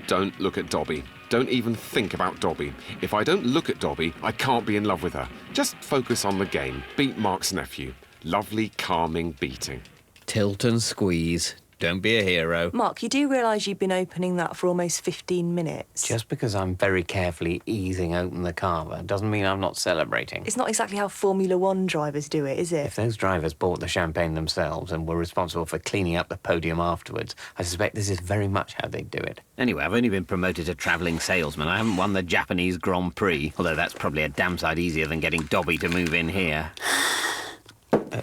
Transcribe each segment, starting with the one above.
Don't look at Dobby. Don't even think about Dobby. If I don't look at Dobby, I can't be in love with her. Just focus on the game. Beat Mark's nephew. Lovely, calming beating. Tilt and squeeze. Don't be a hero. Mark, you do realise you've been opening that for almost 15 minutes? Just because I'm very carefully easing open the carver doesn't mean I'm not celebrating. It's not exactly how Formula One drivers do it, is it? If those drivers bought the champagne themselves and were responsible for cleaning up the podium afterwards, I suspect this is very much how they'd do it. Anyway, I've only been promoted to travelling salesman. I haven't won the Japanese Grand Prix, although that's probably a damn sight easier than getting Dobby to move in here.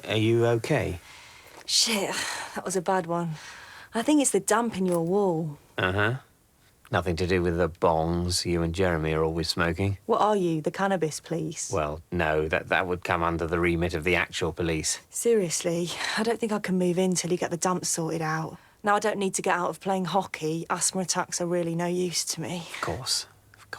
Are you okay? Shit, that was a bad one. I think it's the damp in your wall. Uh-huh. Nothing to do with the bongs you and Jeremy are always smoking? What are you, the cannabis police? Well, no, that would come under the remit of the actual police. Seriously, I don't think I can move in till you get the damp sorted out. Now I don't need to get out of playing hockey. Asthma attacks are really no use to me. Of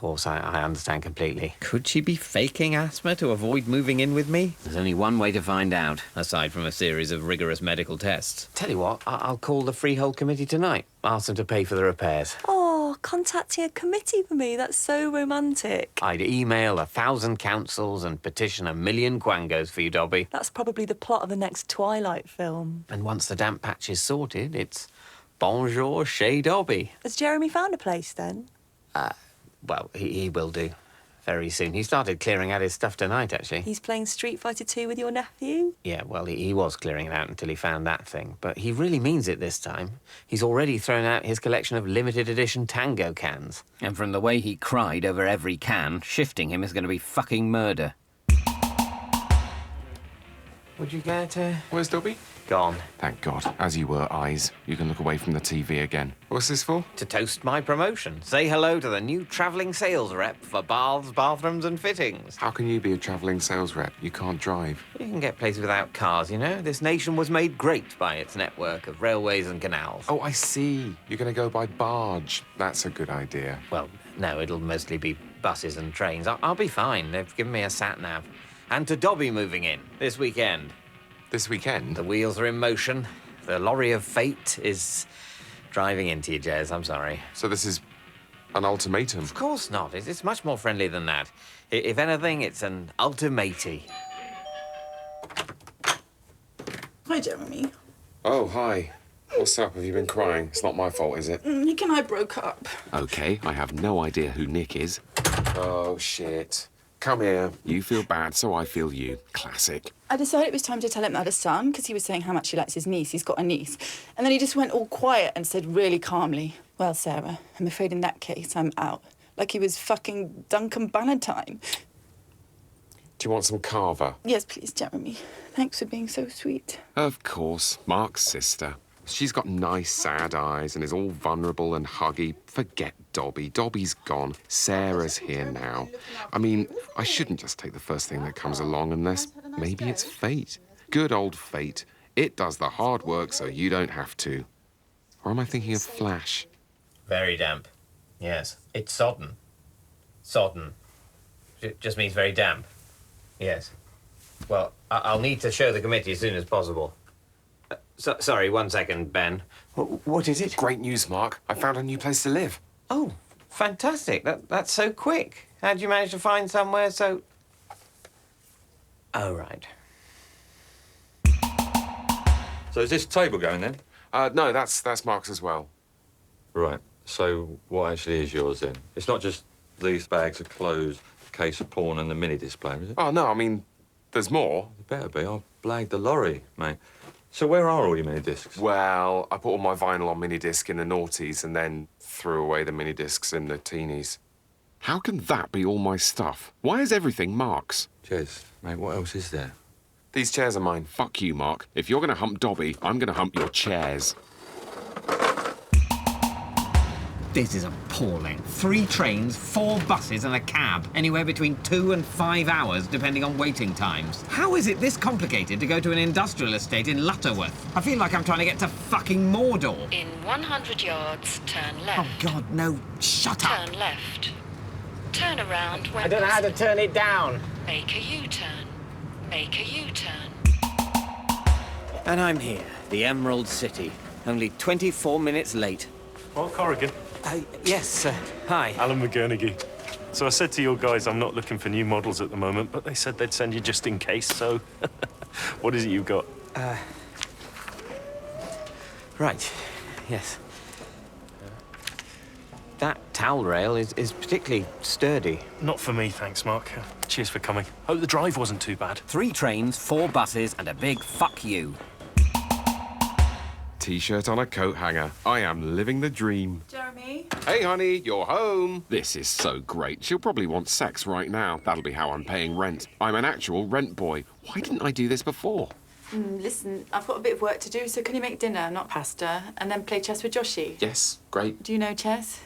course, I understand completely. Could she be faking asthma to avoid moving in with me? There's only one way to find out, aside from a series of rigorous medical tests. Tell you what, I'll call the freehold committee tonight. Ask them to pay for the repairs. Oh, contacting a committee for me, that's so romantic. I'd email 1,000 councils and petition 1,000,000 quangos for you, Dobby. That's probably the plot of the next Twilight film. And once the damp patch is sorted, it's bonjour chez Dobby. Has Jeremy found a place then? Well, he will do. Very soon. He started clearing out his stuff tonight, actually. He's playing Street Fighter 2 with your nephew? Yeah, well, he was clearing it out until he found that thing. But he really means it this time. He's already thrown out his collection of limited edition Tango cans. And from the way he cried over every can, shifting him is going to be fucking murder. Would you care to... Where's Dobby? Gone. Thank God. As you were, Eyes. You can look away from the TV again. What's this for? To toast my promotion. Say hello to the new travelling sales rep for baths, bathrooms and fittings. How can you be a travelling sales rep? You can't drive. You can get places without cars, you know? This nation was made great by its network of railways and canals. Oh, I see. You're going to go by barge. That's a good idea. Well, no, it'll mostly be buses and trains. I'll be fine. They've given me a sat-nav. And to Dobby moving in this weekend. This weekend? The wheels are in motion. The lorry of fate is driving into you, Jez. I'm sorry. So this is an ultimatum? Of course not. It's much more friendly than that. If anything, it's an ultimatey. Hi, Jeremy. Oh, hi. What's up? Have you been crying? It's not my fault, is it? Nick and I broke up. Okay, I have no idea who Nick is. Oh, shit. Come here. You feel bad, so I feel you. Classic. I decided it was time to tell him I had a son, because he was saying how much he likes his niece. He's got a niece. And then he just went all quiet and said really calmly, "Well, Sarah, I'm afraid in that case I'm out." Like he was fucking Duncan Bannatyne. Do you want some carver? Yes, please, Jeremy. Thanks for being so sweet. Of course. Mark's sister. She's got nice, sad eyes and is all vulnerable and huggy. Forget Dobby. Dobby's gone. Sarah's here now. I mean, I shouldn't just take the first thing that comes along unless maybe it's fate. Good old fate. It does the hard work so you don't have to. Or am I thinking of Flash? Very damp. Yes. It's sodden. Sodden. Just means very damp. Yes. Well, I'll need to show the committee as soon as possible. Sorry, 1 second, Ben. What is it? Great news, Mark. I found a new place to live. Oh, fantastic. That's so quick. How'd you manage to find somewhere so... Oh, right. So is this table going then? No, that's Mark's as well. Right. So what actually is yours then? It's not just these bags of clothes, a case of porn and the mini display, is it? Oh, no, I mean, there's more. It better be. I'll blag the lorry, mate. So where are all your mini discs? Well, I put all my vinyl on minidisc in the noughties and then threw away the minidiscs in the teenies. How can that be all my stuff? Why is everything Mark's? Jez, mate, what else is there? These chairs are mine. Fuck you, Mark. If you're going to hump Dobby, I'm going to hump your chairs. This is appalling. 3 trains, 4 buses and a cab. Anywhere between 2 and 5 hours, depending on waiting times. How is it this complicated to go to an industrial estate in Lutterworth? I feel like I'm trying to get to fucking Mordor. In 100 yards, turn left. Oh, God, no. Shut up. Turn left. Turn around when... I don't know how to turn it down. Make a U-turn. Make a U-turn. And I'm here, the Emerald City. Only 24 minutes late. Well, Corrigan, Yes, hi. Alan McGurnaghy. So I said to your guys I'm not looking for new models at the moment, but they said they'd send you just in case, so... What is it you've got? Right, yes. That towel rail is particularly sturdy. Not for me, thanks, Mark. Cheers for coming. Hope the drive wasn't too bad. 3 trains, 4 buses, and a big fuck you. T-shirt on a coat hanger. I am living the dream. Jeremy? Hey, honey, you're home. This is so great. She'll probably want sex right now. That'll be how I'm paying rent. I'm an actual rent boy. Why didn't I do this before? Listen, I've got a bit of work to do, so can you make dinner, not pasta, and then play chess with Joshi? Yes, great. Do you know chess?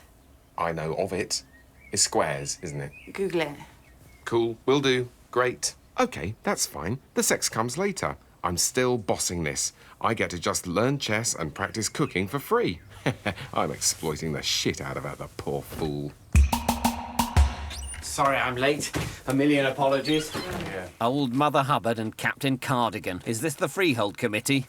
I know of it. It's squares, isn't it? Google it. Cool, will do. Great. Okay, that's fine. The sex comes later. I'm still bossing this. I get to just learn chess and practice cooking for free. I'm exploiting the shit out of her, the poor fool. Sorry I'm late. A million apologies. Old Mother Hubbard and Captain Cardigan. Is this the Freehold Committee?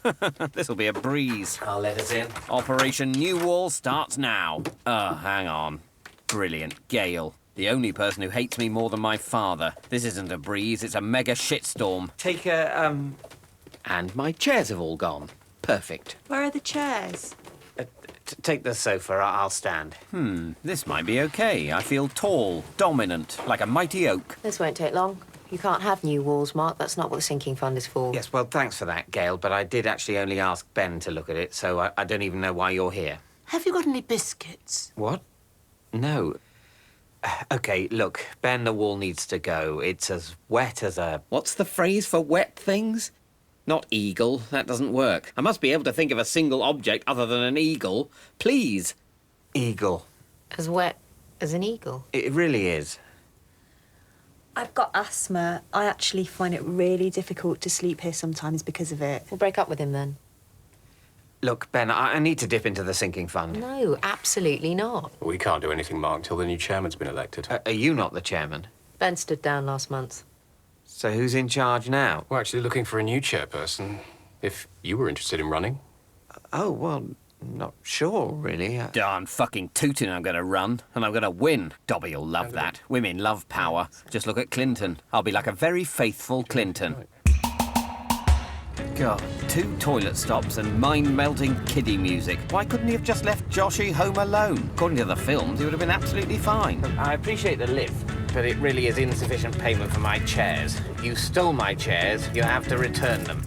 This'll be a breeze. I'll let us in. Operation New Wall starts now. Hang on. Brilliant. Gale. The only person who hates me more than my father. This isn't a breeze, it's a mega shitstorm. Take a, And my chairs have all gone. Perfect. Where are the chairs? Take the sofa, I'll stand. This might be okay. I feel tall, dominant, like a mighty oak. This won't take long. You can't have new walls, Mark. That's not what the sinking fund is for. Yes, well, thanks for that, Gail, but I did actually only ask Ben to look at it, so I don't even know why you're here. Have you got any biscuits? What? No. OK, look, Ben, the wall needs to go. It's as wet as a... What's the phrase for wet things? Not eagle. That doesn't work. I must be able to think of a single object other than an eagle. Please. Eagle. As wet as an eagle? It really is. I've got asthma. I actually find it really difficult to sleep here sometimes because of it. We'll break up with him then. Look, Ben, I need to dip into the sinking fund. No, absolutely not. We can't do anything, Mark, till the new chairman's been elected. Are you not the chairman? Ben stood down last month. So who's in charge now? We're actually looking for a new chairperson, if you were interested in running. Oh, well, not sure, really. Darn fucking tootin' I'm gonna run, and I'm gonna win. Dobby'll love that. Women love power. Just look at Clinton. I'll be like a very faithful Clinton. God, 2 toilet stops and mind-melting kiddie music. Why couldn't he have just left Joshy home alone? According to the films, he would have been absolutely fine. I appreciate the lift, but it really is insufficient payment for my chairs. You stole my chairs, you have to return them.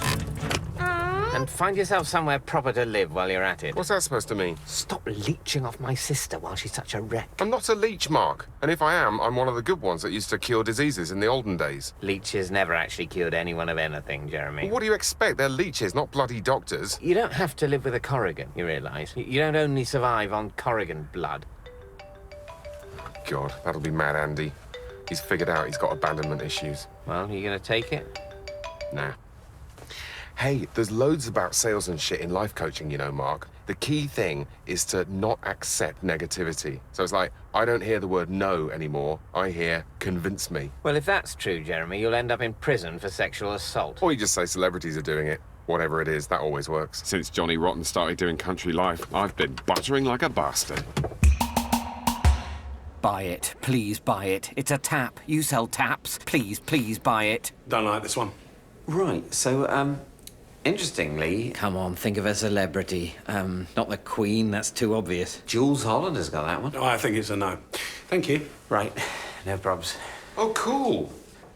And find yourself somewhere proper to live while you're at it. What's that supposed to mean? Stop leeching off my sister while she's such a wreck. I'm not a leech, Mark. And if I am, I'm one of the good ones that used to cure diseases in the olden days. Leeches never actually cured anyone of anything, Jeremy. Well, what do you expect? They're leeches, not bloody doctors. You don't have to live with a Corrigan, you realise. You don't only survive on Corrigan blood. God, that'll be mad Andy. He's figured out he's got abandonment issues. Well, are you going to take it? Nah. Hey, there's loads about sales and shit in life coaching, you know, Mark. The key thing is to not accept negativity. So it's like, I don't hear the word no anymore. I hear convince me. Well, if that's true, Jeremy, you'll end up in prison for sexual assault. Or you just say celebrities are doing it. Whatever it is, that always works. Since Johnny Rotten started doing Country Life, I've been buttering like a bastard. Buy it. Please buy it. It's a tap. You sell taps. Please, please buy it. Don't like this one. Right, so, interestingly... Come on, think of a celebrity. Not the Queen, that's too obvious. Jules Holland has got that one. Oh, I think it's a no. Thank you. Right, no probs. Oh, cool.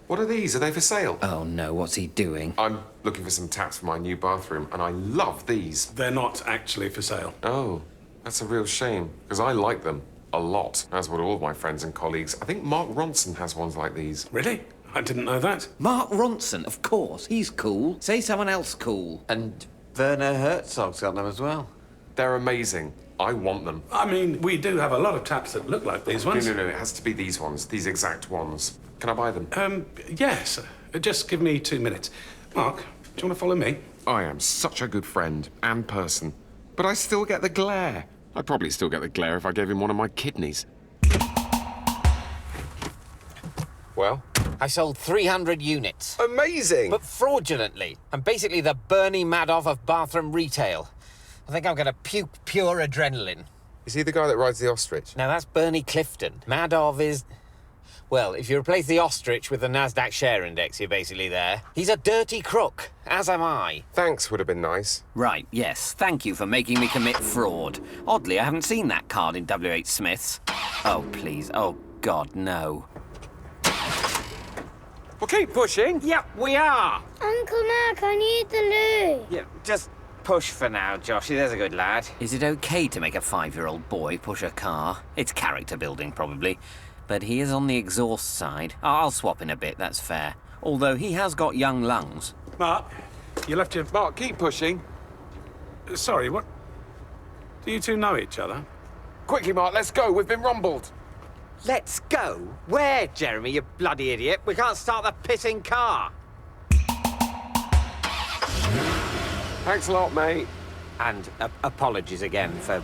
What are these? Are they for sale? Oh, no, what's he doing? I'm looking for some taps for my new bathroom, and I love these. They're not actually for sale. Oh, that's a real shame, because I like them a lot, as would all of my friends and colleagues. I think Mark Ronson has ones like these. Really? I didn't know that. Mark Ronson, of course. He's cool. Say someone else cool. And Werner Herzog's got them as well. They're amazing. I want them. I mean, we do have a lot of taps that look like these ones. No, it has to be these ones, these exact ones. Can I buy them? Yes. Just give me 2 minutes. Mark, do you want to follow me? I am such a good friend and person, but I still get the glare. I'd probably still get the glare if I gave him one of my kidneys. Well? I sold 300 units. Amazing! But fraudulently. I'm basically the Bernie Madoff of bathroom retail. I think I'm going to puke pure adrenaline. Is he the guy that rides the ostrich? Now, that's Bernie Clifton. Madoff is... Well, if you replace the ostrich with the Nasdaq share index, you're basically there. He's a dirty crook, as am I. Thanks would have been nice. Right, yes. Thank you for making me commit fraud. Oddly, I haven't seen that card in W.H. Smith's. Oh, please. Oh, God, no. Well, keep pushing. Yep, we are. Uncle Mark, I need the loo. Yeah, just push for now, Joshy. There's a good lad. Is it okay to make a 5-year-old boy push a car? It's character building, probably. But he is on the exhaust side. I'll swap in a bit, that's fair. Although he has got young lungs. Mark, you left your... Mark, keep pushing. Sorry, what? Do you two know each other? Quickly, Mark, let's go. We've been rumbled. Let's go? Where, Jeremy, you bloody idiot? We can't start the pissing car. Thanks a lot, mate. And apologies again for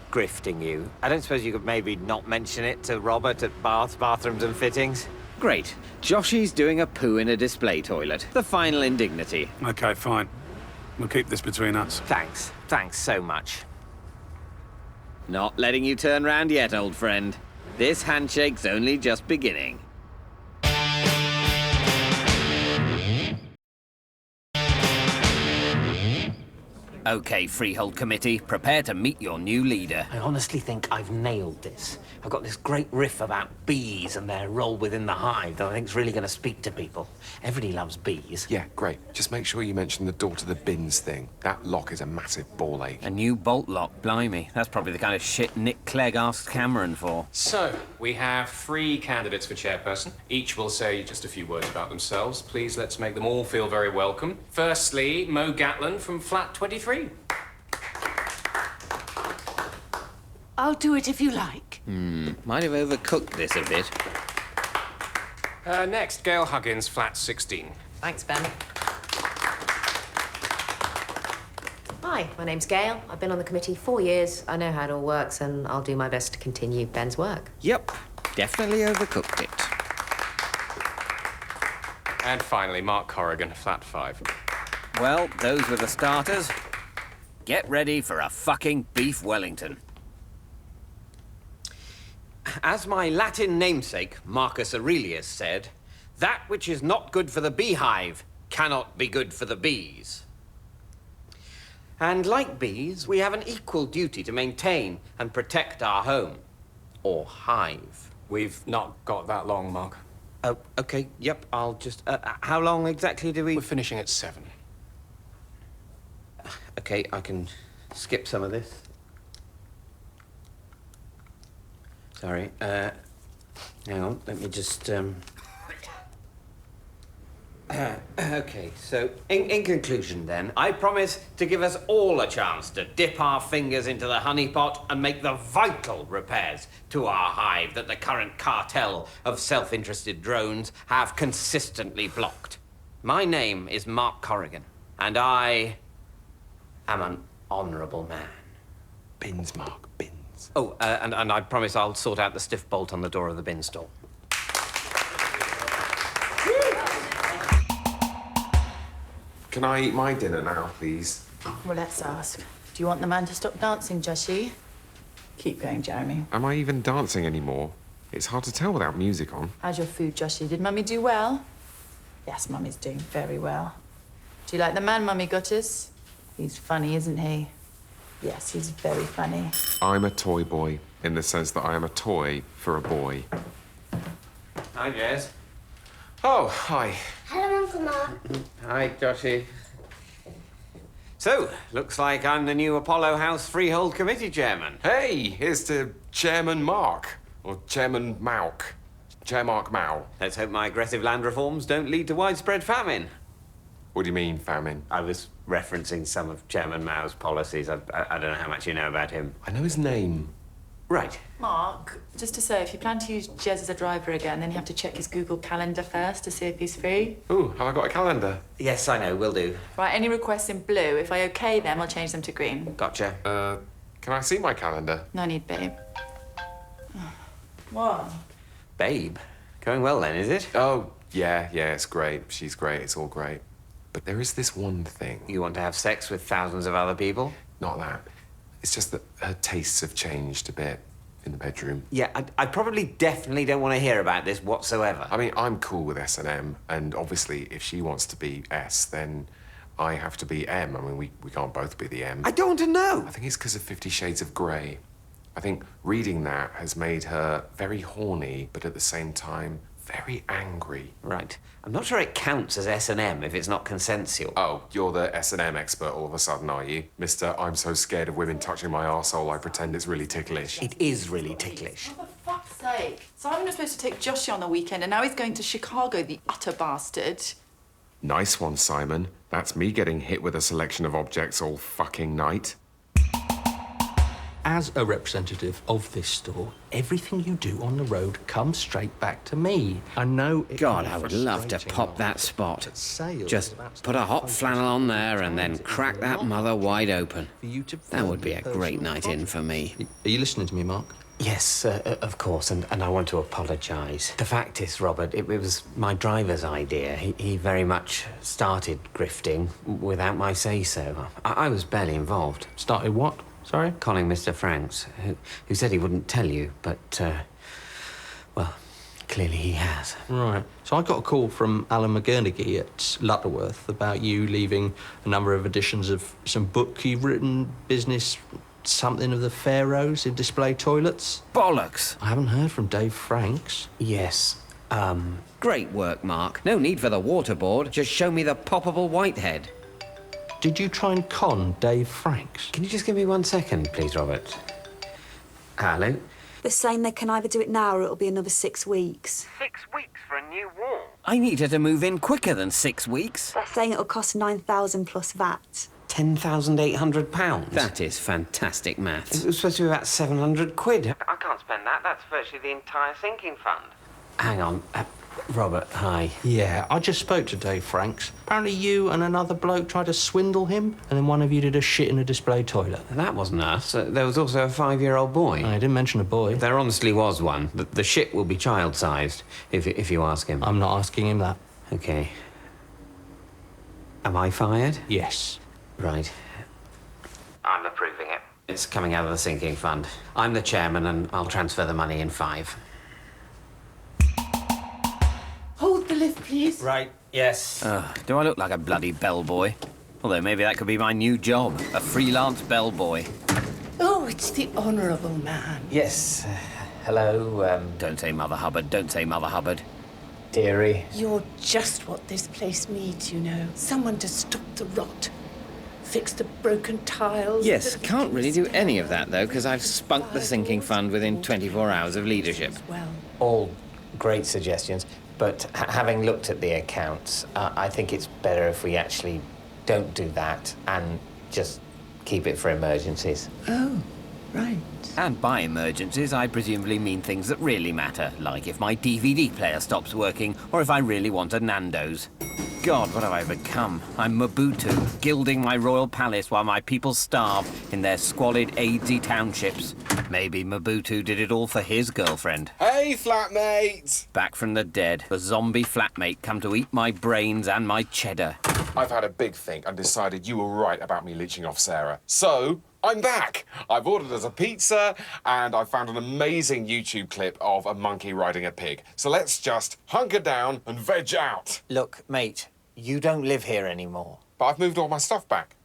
grifting you. I don't suppose you could maybe not mention it to Robert at Bathrooms and Fittings? Great. Joshy's doing a poo in a display toilet. The final indignity. OK, fine. We'll keep this between us. Thanks. Thanks so much. Not letting you turn round yet, old friend. This handshake's only just beginning. Okay, Freehold Committee, prepare to meet your new leader. I honestly think I've nailed this. I've got this great riff about bees and their role within the hive that I think's really going to speak to people. Everybody loves bees. Yeah, great. Just make sure you mention the door to the bins thing. That lock is a massive ball ache. A new bolt lock, blimey. That's probably the kind of shit Nick Clegg asked Cameron for. So, we have 3 candidates for chairperson. Each will say just a few words about themselves. Please, let's make them all feel very welcome. Firstly, Mo Gatlin from Flat 23. I'll do it if you like. Might have overcooked this a bit. Next, Gail Huggins, Flat 16. Thanks, Ben. Hi, my name's Gail. I've been on the committee 4 years. I know how it all works, and I'll do my best to continue Ben's work. Yep, definitely overcooked it. And finally, Mark Corrigan, Flat 5. Well, those were the starters. Get ready for a fucking beef Wellington. As my Latin namesake, Marcus Aurelius, said, that which is not good for the beehive cannot be good for the bees. And like bees, we have an equal duty to maintain and protect our home, or hive. We've not got that long, Mark. Oh, OK, yep, I'll just... how long exactly do we... We're finishing at 7. OK, I can skip some of this. Sorry, hang on, let me just, OK, so, in conclusion then, I promise to give us all a chance to dip our fingers into the honeypot and make the vital repairs to our hive that the current cartel of self-interested drones have consistently blocked. My name is Mark Corrigan, and I am an honourable man. Bins, Mark, bins. Oh, and I promise I'll sort out the stiff bolt on the door of the bin stall. Can I eat my dinner now, please? Well, let's ask. Do you want the man to stop dancing, Joshy? Keep going, Jeremy. Am I even dancing anymore? It's hard to tell without music on. How's your food, Joshy? Did Mummy do well? Yes, Mummy's doing very well. Do you like the man Mummy got us? He's funny, isn't he? Yes, he's very funny. I'm a toy boy, in the sense that I am a toy for a boy. Hi, Jez. Oh, hi. Hello, Uncle Mark. Hi, Joshy. So, looks like I'm the new Apollo House Freehold Committee chairman. Hey, here's to Chairman Mark, or Chairman Mauk. Chairmark Mao. Let's hope my aggressive land reforms don't lead to widespread famine. What do you mean, famine? I was referencing some of Chairman Mao's policies. I don't know how much you know about him. I know his name. Right. Mark, just to say, if you plan to use Jez as a driver again, then you have to check his Google Calendar first to see if he's free. Ooh, have I got a calendar? Yes, I know, will do. Right, any requests in blue. If I OK them, I'll change them to green. Gotcha. Can I see my calendar? No need, babe. What? Babe? Going well then, is it? Oh, yeah, it's great. She's great, it's all great. But there is this one thing. You want to have sex with thousands of other people? Not that. It's just that her tastes have changed a bit in the bedroom. Yeah, I probably definitely don't want to hear about this whatsoever. I mean, I'm cool with S&M, and obviously if she wants to be S, then I have to be M. I mean, we can't both be the M. I don't want to know. I think it's because of 50 Shades of Grey. I think reading that has made her very horny, but at the same time, very angry. Right. I'm not sure it counts as S&M if it's not consensual. Oh, you're the S&M expert all of a sudden, are you? Mr. I'm so scared of women touching my arsehole, I pretend it's really ticklish. It is really ticklish. For fuck's sake. Simon was supposed to take Joshy on the weekend, and now he's going to Chicago, the utter bastard. Nice one, Simon. That's me getting hit with a selection of objects all fucking night. As a representative of this store, everything you do on the road comes straight back to me. I know it God, can I be would love to frustrating, pop that spot. but sales Just are about put a hot focus flannel on there on and then time crack and that not mother wide open. for you to That would fund be a your great personal night in for me. Are you listening to me, Mark? Yes, of course, and I want to apologise. The fact is, Robert, it was my driver's idea. He very much started grifting without my say-so. I was barely involved. Started what? Sorry? Calling Mr. Franks, who said he wouldn't tell you, but, well, clearly he has. Right. So I got a call from Alan McGurnaghy at Lutterworth about you leaving a number of editions of some book you've written, business something of the pharaohs in display toilets. Bollocks! I haven't heard from Dave Franks. Yes, Great work, Mark. No need for the waterboard. Just show me the poppable whitehead. Did you try and con Dave Franks? Can you just give me 1 second, please, Robert? Hello? They're saying they can either do it now or it'll be another 6 weeks. 6 weeks for a new wall? I need her to move in quicker than 6 weeks. They're saying it'll cost 9,000 plus VAT. £10,800. That is fantastic maths. It was supposed to be about 700 quid. I can't spend that. That's virtually the entire sinking fund. Hang on. Robert, hi. Yeah, I just spoke to Dave Franks. Apparently you and another bloke tried to swindle him, and then one of you did a shit in a display toilet. That wasn't us. There was also a 5-year-old boy. I didn't mention a boy. There honestly was one. The shit will be child-sized, if you ask him. I'm not asking him that. OK. Am I fired? Yes. Right. I'm approving it. It's coming out of the sinking fund. I'm the chairman, and I'll transfer the money in 5. Hold the lift, please. Right, yes. Do I look like a bloody bellboy? Although maybe that could be my new job, a freelance bellboy. Oh, it's the honourable man. Yes. Hello, Don't say Mother Hubbard, don't say Mother Hubbard. dearie. You're just what this place needs, you know. Someone to stop the rot. Fix the broken tiles. Yes, can't really do any of that, though, because I've spunked the sinking fund within 24 hours of leadership. Well, All great suggestions, but having looked at the accounts, I think it's better if we actually don't do that and just keep it for emergencies. oh, right. And by emergencies, I presumably mean things that really matter, like if my DVD player stops working, or if I really want a Nando's. God, what have I become? I'm Mobutu, gilding my royal palace while my people starve in their squalid AIDSy townships. Maybe Mobutu did it all for his girlfriend. Hey, flatmate! Back from the dead, the zombie flatmate come to eat my brains and my cheddar. I've had a big think and decided you were right about me leeching off Sarah. So, I'm back. I've ordered us a pizza and I found an amazing YouTube clip of a monkey riding a pig. So let's just hunker down and veg out. Look, mate, you don't live here anymore. But I've moved all my stuff back.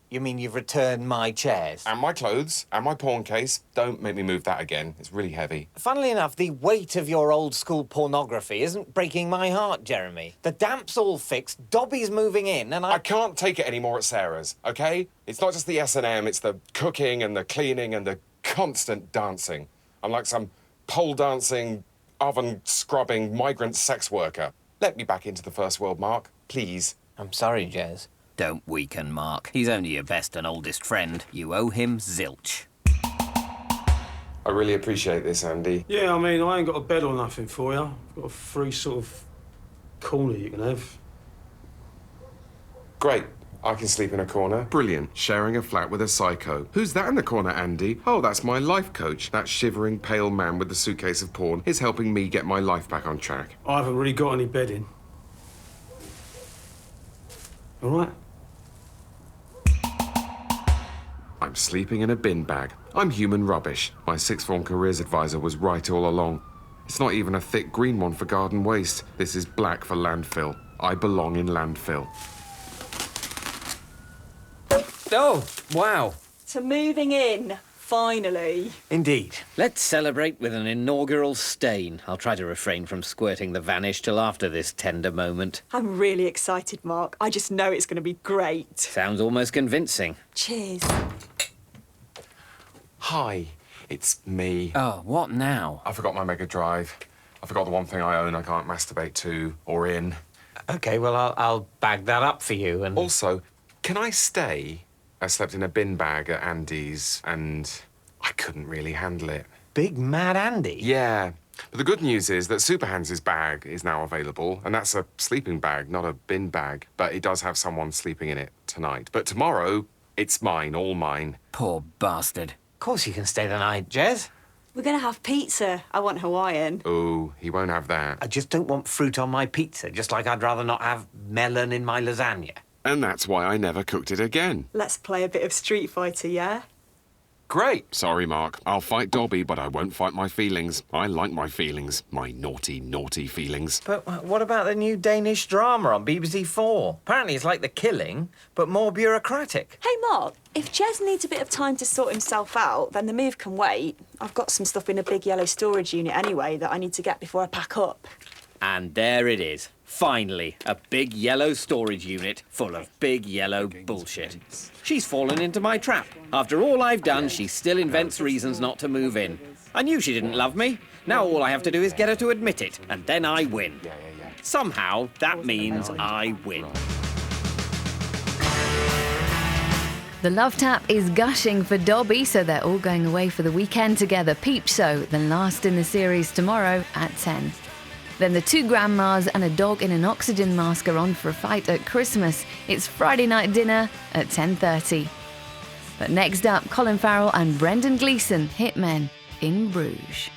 You mean you've returned my chairs? And my clothes, and my pawn case. Don't make me move that again. It's really heavy. Funnily enough, the weight of your old-school pornography isn't breaking my heart, Jeremy. The damp's all fixed, Dobby's moving in, and I can't take it anymore at Sarah's, OK? It's not just the S&M, it's the cooking and the cleaning and the constant dancing. I'm like some pole-dancing, oven-scrubbing migrant sex worker. Let me back into the first world, Mark, please. I'm sorry, Jez. Don't weaken Mark. He's only your best and oldest friend. You owe him zilch. I really appreciate this, Andy. Yeah, I mean, I ain't got a bed or nothing for you. I've got a free sort of corner you can have. Great. I can sleep in a corner. Brilliant. Sharing a flat with a psycho. Who's that in the corner, Andy? Oh, that's my life coach. That shivering, pale man with the suitcase of porn is helping me get my life back on track. I haven't really got any bedding. All right? I'm sleeping in a bin bag. I'm human rubbish. My sixth form careers advisor was right all along. It's not even a thick green one for garden waste. This is black for landfill. I belong in landfill. Oh, wow. So moving in, finally. Indeed. Let's celebrate with an inaugural stain. I'll try to refrain from squirting the vanish till after this tender moment. I'm really excited, Mark. I just know it's going to be great. Sounds almost convincing. Cheers. Hi, it's me. Oh, what now? I forgot my Mega Drive. I forgot the one thing I own I can't masturbate to or in. Okay, well, I'll bag that up for you and... Also, can I stay? I slept in a bin bag at Andy's and I couldn't really handle it. Big Mad Andy? Yeah. But the good news is that Superhands' bag is now available, and that's a sleeping bag, not a bin bag. But it does have someone sleeping in it tonight. But tomorrow, it's mine, all mine. Poor bastard. Of course you can stay the night, Jez. We're going to have pizza. I want Hawaiian. Oh, he won't have that. I just don't want fruit on my pizza, just like I'd rather not have melon in my lasagna. And that's why I never cooked it again. Let's play a bit of Street Fighter, yeah? Great. Sorry, Mark. I'll fight Dobby, but I won't fight my feelings. I like my feelings. My naughty, naughty feelings. But what about the new Danish drama on BBC 4? Apparently it's like The Killing, but more bureaucratic. Hey, Mark, if Jez needs a bit of time to sort himself out, then the move can wait. I've got some stuff in a big yellow storage unit anyway that I need to get before I pack up. And there it is. Finally, a big yellow storage unit full of big yellow bullshit. She's fallen into my trap. After all I've done, she still invents reasons not to move in. I knew she didn't love me. Now all I have to do is get her to admit it, and then I win. Somehow, that means I win. The love tap is gushing for Dobby, so they're all going away for the weekend together. Peep Show, the last in the series, tomorrow at 10. Then the two grandmas and a dog in an oxygen mask are on for a fight at Christmas. It's Friday night dinner at 10:30. But next up, Colin Farrell and Brendan Gleeson, hitmen in Bruges.